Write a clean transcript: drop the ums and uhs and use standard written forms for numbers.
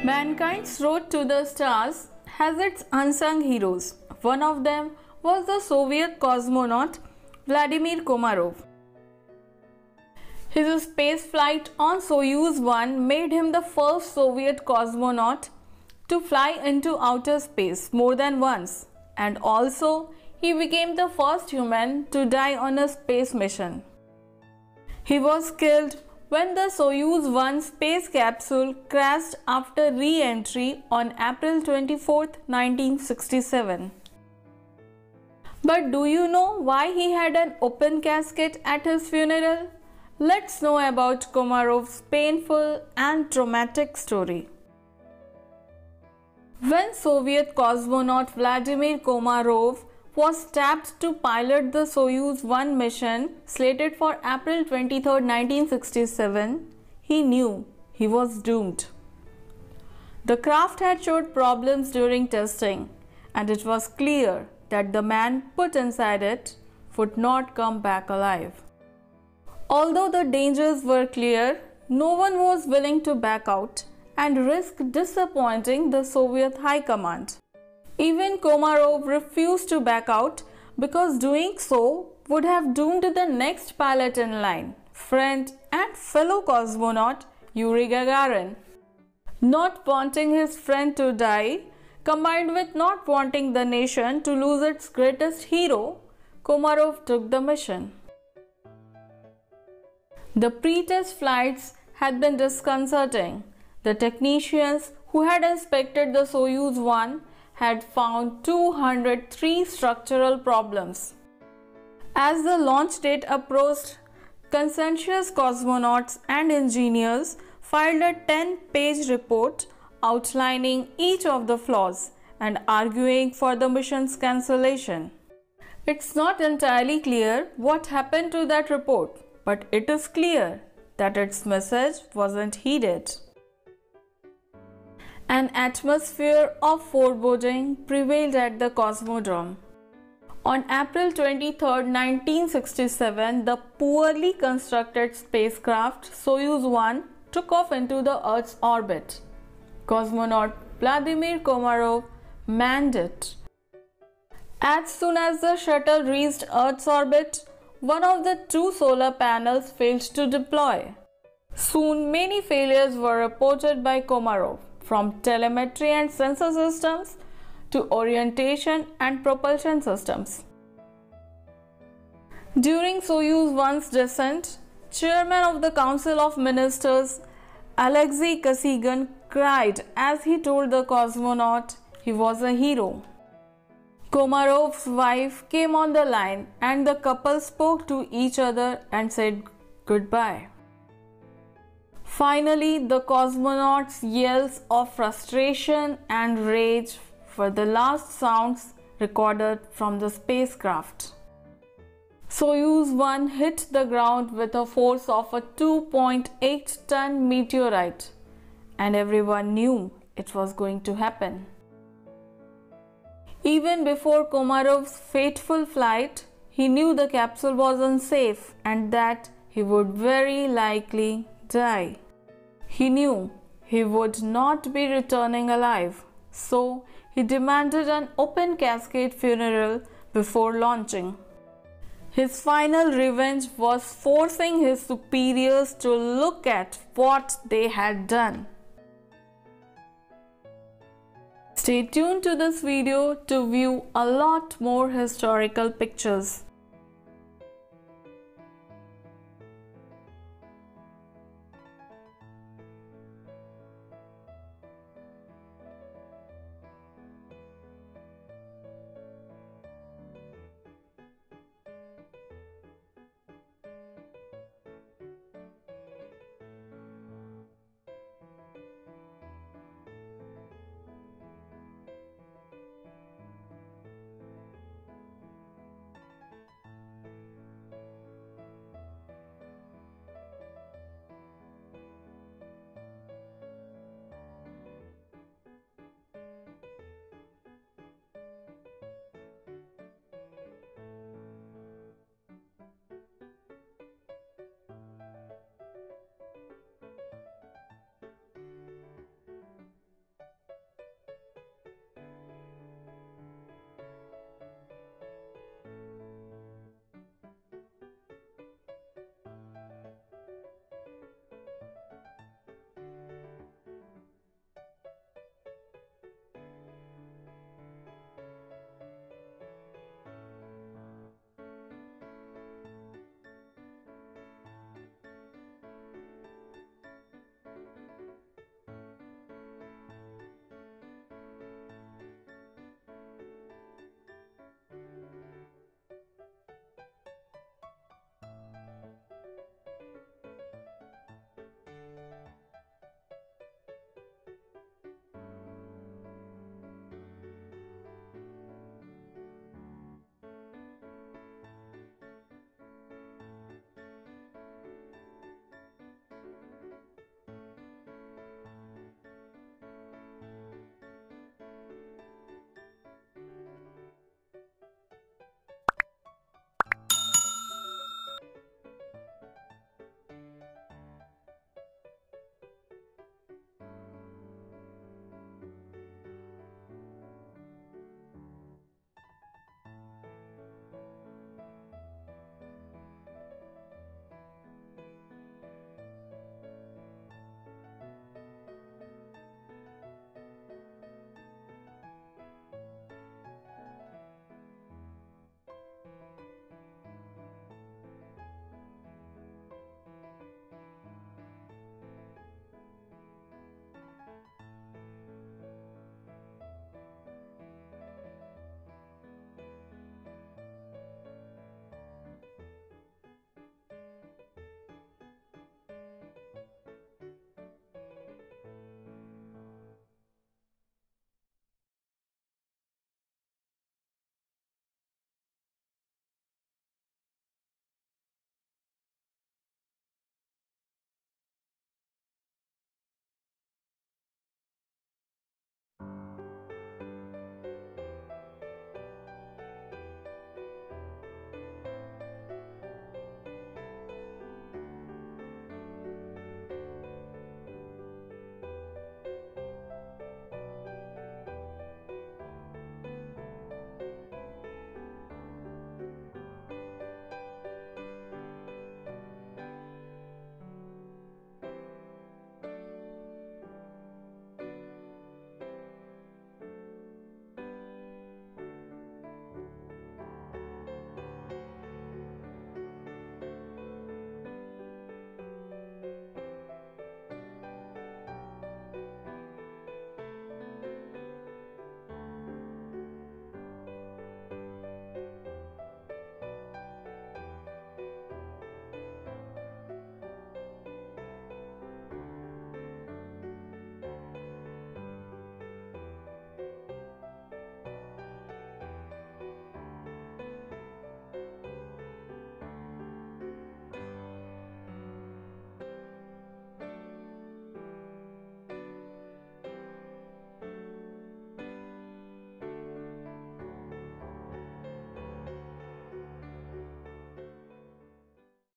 Mankind's road to the stars has its unsung heroes. One of them was the Soviet cosmonaut Vladimir Komarov. His space flight on Soyuz 1 made him the first Soviet cosmonaut to fly into outer space more than once, and also he became the first human to die on a space mission. He was killed when the Soyuz 1 space capsule crashed after re-entry on April 24, 1967. But do you know why he had an open casket at his funeral? Let's know about Komarov's painful and traumatic story. When Soviet cosmonaut Vladimir Komarov was tapped to pilot the Soyuz 1 mission slated for April 23, 1967, he knew he was doomed. The craft had showed problems during testing, and it was clear that the man put inside it would not come back alive. Although the dangers were clear, no one was willing to back out and risk disappointing the Soviet High Command. Even Komarov refused to back out because doing so would have doomed the next pilot in line, friend and fellow cosmonaut Yuri Gagarin. Not wanting his friend to die, combined with not wanting the nation to lose its greatest hero, Komarov took the mission. The pre-test flights had been disconcerting. The technicians who had inspected the Soyuz 1 had found 203 structural problems. As the launch date approached, conscientious cosmonauts and engineers filed a 10-page report outlining each of the flaws and arguing for the mission's cancellation. It's not entirely clear what happened to that report, but it is clear that its message wasn't heeded. An atmosphere of foreboding prevailed at the Cosmodrome. On April 23, 1967, the poorly constructed spacecraft Soyuz 1 took off into the Earth's orbit. Cosmonaut Vladimir Komarov manned it. As soon as the shuttle reached Earth's orbit, one of the two solar panels failed to deploy. Soon, many failures were reported by Komarov, from telemetry and sensor systems to orientation and propulsion systems. During Soyuz 1's descent, Chairman of the Council of Ministers Alexei Kosygin cried as he told the cosmonaut he was a hero. Komarov's wife came on the line and the couple spoke to each other and said goodbye. Finally, the cosmonauts' yells of frustration and rage were the last sounds recorded from the spacecraft. Soyuz 1 hit the ground with a force of a 2.8-ton meteorite, and everyone knew it was going to happen. Even before Komarov's fateful flight, he knew the capsule was unsafe and that he would very likely die. He knew he would not be returning alive, so he demanded an open casket funeral before launching. His final revenge was forcing his superiors to look at what they had done. Stay tuned to this video to view a lot more historical pictures.